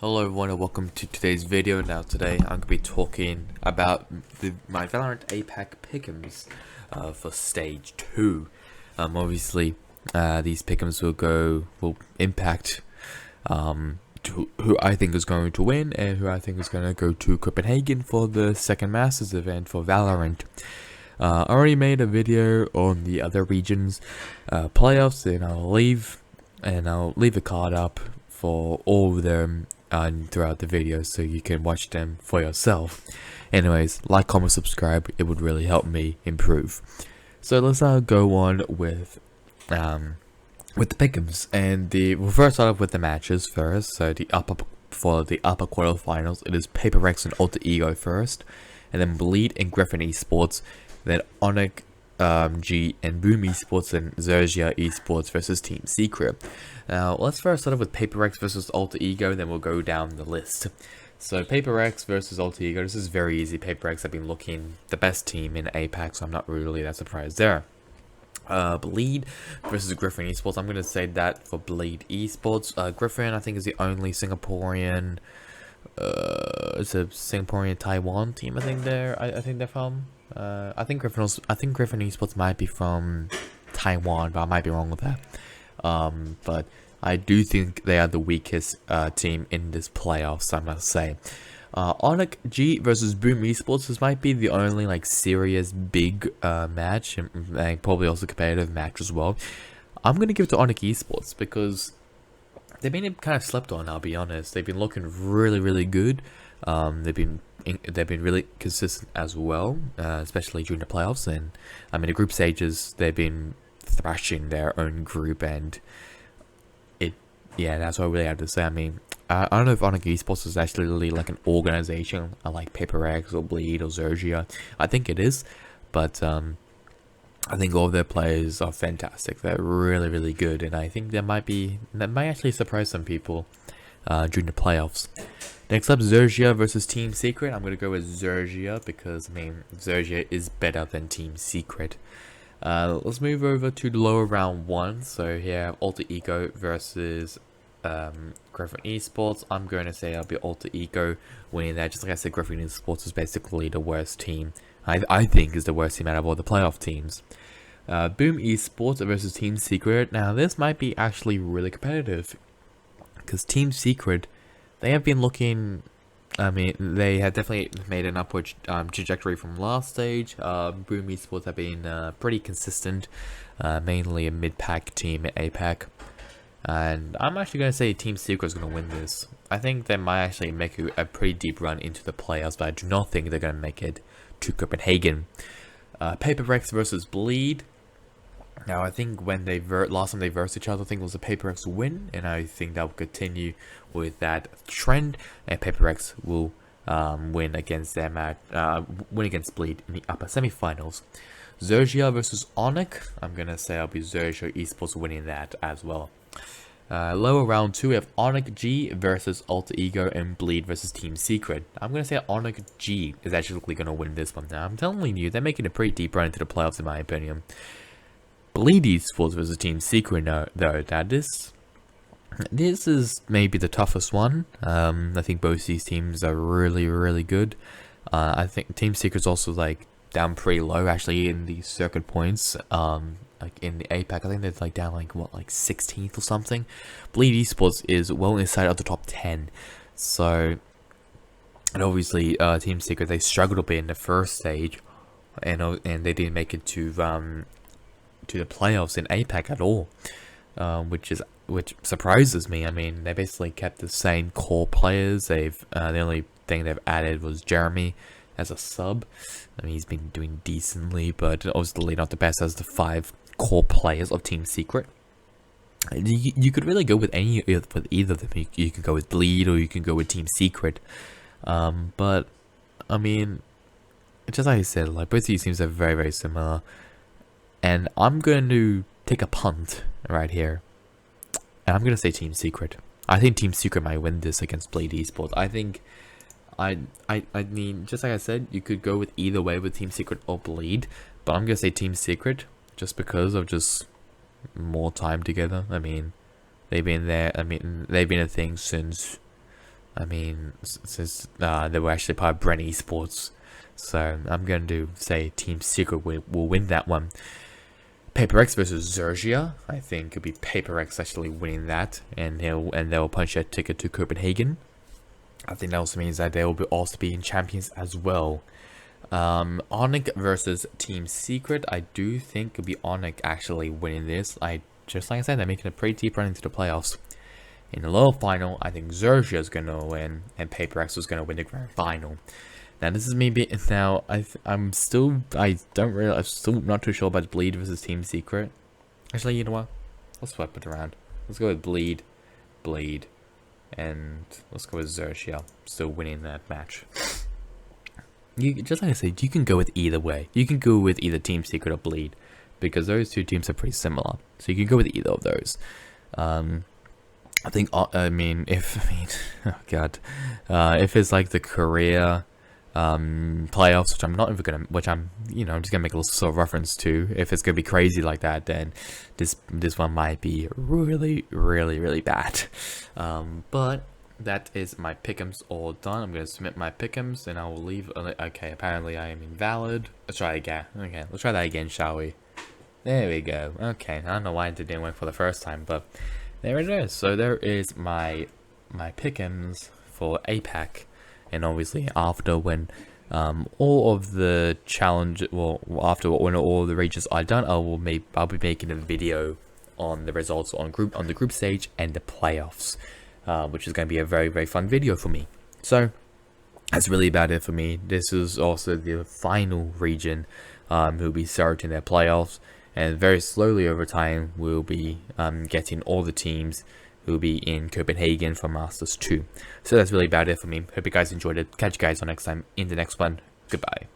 Hello everyone and welcome to today's video. Now today I'm going to be talking about my Valorant APAC Pickems for stage 2. Obviously these Pickems will impact who I think is going to win and who I think is going to go to Copenhagen for the second Masters event for Valorant. I already made a video on the other regions playoffs, and I'll leave a card up for all of them throughout the video so you can watch them for yourself. Anyways, like, comment, subscribe, it would really help me improve. So let's go on with the Pickems, and we'll first start off with the matches first. So for the upper quarterfinals, it is Paper and Alter Ego first, and then Bleed and Griffin Esports, then Onyx G and Boom Esports and Zergia Esports versus Team Secret. Now let's first start off with Paper versus Alter Ego, then we'll go down the list. So Paper versus Alter Ego, this is very easy. Paper have been looking the best team in APAC, so I'm not really that surprised there. Bleed versus Griffin Esports, I'm going to say that for Bleed Esports. Griffin I think is the only Singaporean, it's a Singaporean Taiwan team I think they're from. I think Griffin Esports might be from Taiwan, but I might be wrong with that. But I do think they are the weakest team in this playoffs, I must say. Onyx G versus Boom Esports, this might be the only like serious big match, and probably also competitive match as well. I'm gonna give it to Onyx Esports because they've been kind of slept on, I'll be honest. They've been looking really good. They've been really consistent as well, especially during the playoffs. And I mean, the group stages, they've been thrashing their own group, and that's what I really have to say. I mean, I don't know if Onyx Esports is actually really like an organization like Paper X or Bleed or Zergia. I think it is, but I think all of their players are fantastic. They're really good, and I think that might actually surprise some people during the playoffs. Next up, Zergia versus Team Secret. I'm gonna go with Zergia because I mean Zergia is better than Team Secret. Let's move over to the lower round 1. So here, Alter Ego versus Griffin Esports. I'm going to say I'll be Alter Ego winning that. Just like I said, Griffin Esports is basically the worst team. I think is the worst team out of all the playoff teams. Boom Esports versus Team Secret. Now this might be actually really competitive because Team Secret, they have been looking. I mean, they have definitely made an upward trajectory from last stage. Boom Esports have been pretty consistent, mainly a mid-pack team at APAC. And I'm actually going to say Team Secret is going to win this. I think they might actually make a pretty deep run into the playoffs, but I do not think they're going to make it to Copenhagen. Paper X versus Bleed. Now I think when last time they versed each other, I think it was a Paper X win, and I think that will continue with that trend, and Paper X will win against them win against Bleed in the upper semifinals. Zergia versus Onyx. I'm gonna say I'll be Zergia Esports winning that as well. Lower round 2, we have Onyx G versus Alter Ego and Bleed versus Team Secret. I'm going to say Onyx G is actually going to win this one now. I'm telling you, they're making a pretty deep run into the playoffs in my opinion. Bleed Esports versus Team Secret though. Now this is maybe the toughest one. I think both these teams are really good. I think Team Secret's also like down pretty low actually in the circuit points. Like in the APAC, I think they're like down like 16th or something. Bleed Esports is well inside of the top 10. So, and obviously Team Secret, they struggled a bit in the first stage, and they didn't make it to the playoffs in APAC at all, which surprises me. I mean, they basically kept the same core players. The only thing they've added was Jeremy as a sub. I mean, he's been doing decently, but obviously not the best as the 5 core players of Team Secret. You could really go with either of them. You can go with Bleed or you can go with Team Secret. But I mean, just like I said, like both of these teams are very similar, and I'm going to take a punt right here, and I'm going to say Team Secret. I think Team Secret might win this against Bleed Esports. I think. I mean, just like I said, you could go with either way with Team Secret or Bleed, but I'm gonna say Team Secret just because of just more time together. I mean, they've been there. I mean, they've been a thing since I mean, since they were actually part of Bren Esports, so I'm going to say Team Secret will win that one. Paper X versus Zergia. I think it'll be Paper X actually winning that, and they'll punch a ticket to Copenhagen. I think that also means that they will also be in champions as well. Onyx versus Team Secret. I do think it'll be Onyx actually winning this. Just like I said, they're making a pretty deep run into the playoffs. In the lower final, I think Zergia is going to win, and Paper X is going to win the grand final. Now this is maybe now I'm still not too sure about Bleed versus Team Secret. Actually, you know what? Let's flip it around. Let's go with Bleed, and let's go with Zergia still winning that match. Just like I said, you can go with either way. You can go with either Team Secret or Bleed, because those two teams are pretty similar. So you can go with either of those. I think oh god, if it's like the Korea playoffs, which I'm not even gonna, I'm just gonna make a little sort of reference to. If it's gonna be crazy like that, then this one might be really bad. But that is my Pickems all done. I'm gonna submit my Pickems, and I will leave. Okay, apparently I am invalid. Let's try again. Okay, let's try that again, shall we? There we go. Okay, I don't know why it didn't work for the first time, but there it is. So there is my Pickems for APAC. And obviously, after when all of the challenge, after when all the regions are done, I'll be making a video on the results on the group stage and the playoffs, which is going to be a very fun video for me. So that's really about it for me. This is also the final region who'll be starting their playoffs, and very slowly over time we'll be getting all the teams who will be in Copenhagen for Masters 2. So that's really about it for me. Hope you guys enjoyed it. Catch you guys on next time in the next one. Goodbye.